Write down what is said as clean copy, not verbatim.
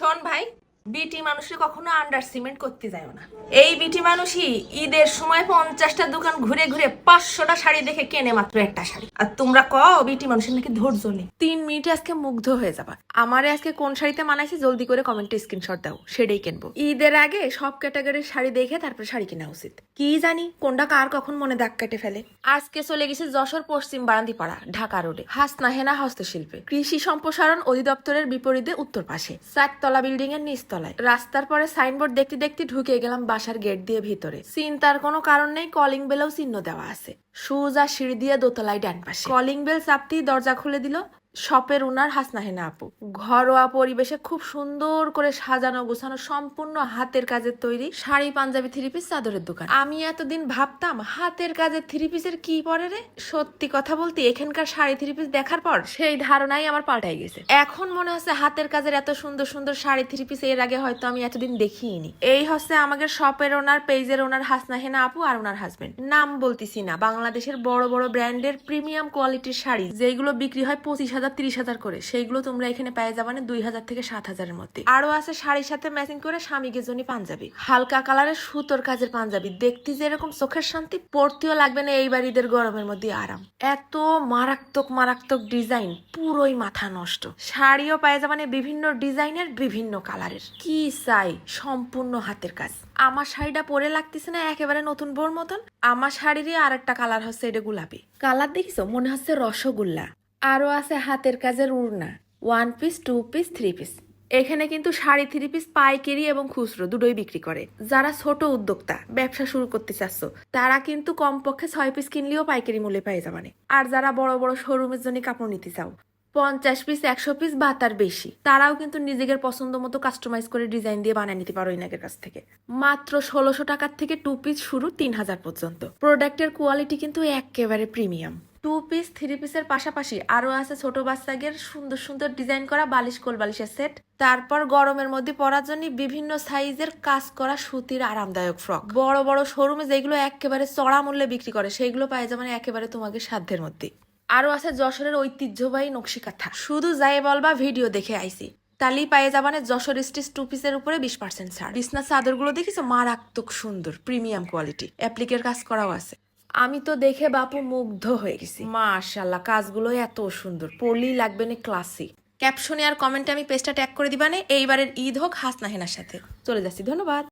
শোন ভাই, বিটি মানুষকে কখনো আন্ডারস্টিমেট করতে যাও না। এই বিটি মানুষই ঈদের সময় 50টা দোকান ঘুরে ঘুরে 500টা শাড়ি দেখে কেনে মাত্র একটা শাড়ি। আর তোমরা কও বিটি মানুষের নাকি ধৈর্য নেই। 3 মিনিটে আজকে মুগ্ধ হয়ে যাবা। আমারে আজকে কোন শাড়িতে মানাইছে জলদি করে কমেন্টে স্ক্রিনশট দাও, সেটাই কিনবো। ঈদের আগে সব ক্যাটাগরির শাড়ি দেখে তারপর শাড়ি কেনা উচিত। কি জানি কোনটা কার কখন মনে দাগ কেটে ফেলে। আজকে চলে গেছে যশোর পশ্চিম বারান্দিপাড়া ঢাকা রোডে হাসনা হেনা হস্তশিল্পে। কৃষি সম্প্রসারণ অধিদপ্তরের বিপরীতে উত্তর পাশে 4 তলা বিল্ডিং এর নিচতলায়। রাস্তার পরে সাইনবোর্ড দেখতে দেখতে ঢুকে গেলাম বাসার গেট দিয়ে ভিতরে। চিন্তার কোনো কারণ নেই, কলিং বেলেও চিহ্ন দেওয়া আছে। সোজা সিঁড়ি দিয়ে দোতলায় ডান পাশে। কলিং বেল চাপতেই দরজা খুলে দিল শপের ওনার হাসনা হেনা আপু। ঘরোয়া পরিবেশে খুব সুন্দর করে সাজানো গোছানো সম্পূর্ণ হাতের কাজের তৈরি শাড়ি, পাঞ্জাবি, থ্রি পিস, চাদরের দোকান। আমি এতদিন ভাবতাম হাতের কাজের থ্রি পিসের কি পরে রে। সত্যি কথা বলতে এখানকার শাড়ি থ্রি পিস দেখার পর সেই ধারণাই আমার পাল্টাই গেছে। এখন মনে হচ্ছে হাতের কাজের এত সুন্দর সুন্দর শাড়ি থ্রি পিস এর আগে হয়তো আমি এতদিন দেখিনি। এই হচ্ছে আমাদের শপের ওনার, পেজের ওনার হাসনা হেনা আপু আর ওনার হাজবেন্ড। নাম বলতেছি না, বাংলাদেশের বড় বড় ব্র্যান্ডের প্রিমিয়াম কোয়ালিটির শাড়ি যেগুলো বিক্রি হয় 25,000 30,000 করে, সেইগুলো তোমরা এখানে পেয়ে যাবে 2,000 থেকে 7,000-এর মধ্যে। আরো আছে শাড়ির সাথে ম্যাচিং করে স্বামীকে জন্য পাঞ্জাবি, হালকা কালারের সুতোর কাজের পাঞ্জাবি। দেখতে যেরকম চোখের শান্তি, পরতেও লাগবে না এইবার ঈদের গরমের মধ্যে আরাম। এত মারাত্মক মারাত্মক ডিজাইন, পুরোই মাথা নষ্ট। শাড়িও পেয়ে যাবে বিভিন্ন ডিজাইনের, বিভিন্ন কালারের। কি চাই, সম্পূর্ণ হাতের কাজ। আমার শাড়িটা পরে লাগতেছে না একেবারে নতুন বোর মতন? আমার শাড়িরই আর একটা কালার হচ্ছে এটা গোলাপি কালার, দেখিছো মনে হচ্ছে রসগোল্লা। আরো আছে হাতের কাজের উড়না, 1 পিস 2 পিস 3 পিস। এখানে কিন্তু শাড়ি, থ্রি পিস পাইকারি এবং খুচরো দুটোই বিক্রি করে। যারা ছোট উদ্যোক্তা ব্যবসা শুরু করতে চাচ্ছ তারা কিন্তু কমপক্ষে 6 পিস কিনলেও পাইকারি মূল্যে পেয়ে যাবে। আর যারা বড় বড় শোরুমের জন্য কাপড় নিতে চাও 50 পিস 100 পিস বা তার বেশি, তারাও কিন্তু নিজেদের পছন্দ মতো কাস্টমাইজ করে ডিজাইন দিয়ে বানিয়ে নিতে পারো ইনাকের কাছ থেকে। মাত্র 1600 টাকার থেকে 2 পিস শুরু 3000 পর্যন্ত। প্রোডাক্টের কোয়ালিটি কিন্তু একেবারে প্রিমিয়াম। 2 পিস 3 পিসের পাশাপাশি আরো আছে ছোট বাচ্চাদের সুন্দর সুন্দর ডিজাইন করা বালিশ, কোল বালিশের সেট। তারপর গরমের মধ্যে পরার জন্য বিভিন্ন সাইজের কাজ করা সুতির আরামদায়ক ফ্রক। বড় বড় শোরুমে যেগুলো একেবারে চড়া মূল্যে বিক্রি করে সেইগুলো পাই যাবে একেবারে তোমাকে সাধ্যের মধ্যে। আরো আছে যশোরের ঐতিহ্যবাহী নকশি কাঁথা। শুধু যাই বলবা ভিডিও দেখে আইছি, তালি পায়ে যাবানে যশোর স্টিচ 2 পিসের উপরে 20% ছাড়। বিছনা চাদরগুলো দেখিছো মারাত্মক সুন্দর, প্রিমিয়াম কোয়ালিটি, অ্যাপ্লিকের কাজ করাও আছে। আমি তো দেখে বাপু মুগ্ধ হয়ে গেছি। মাশাআল্লাহ, কাজগুলো এত সুন্দর, পরলেই লাগবে না ক্লাসিক। ক্যাপশনে আর কমেন্টে আমি পেজটা ট্যাগ করে দিবানে। এইবারের ঈদ হোক হাসনা হেনার সাথে। চলে যাচ্ছি, ধন্যবাদ।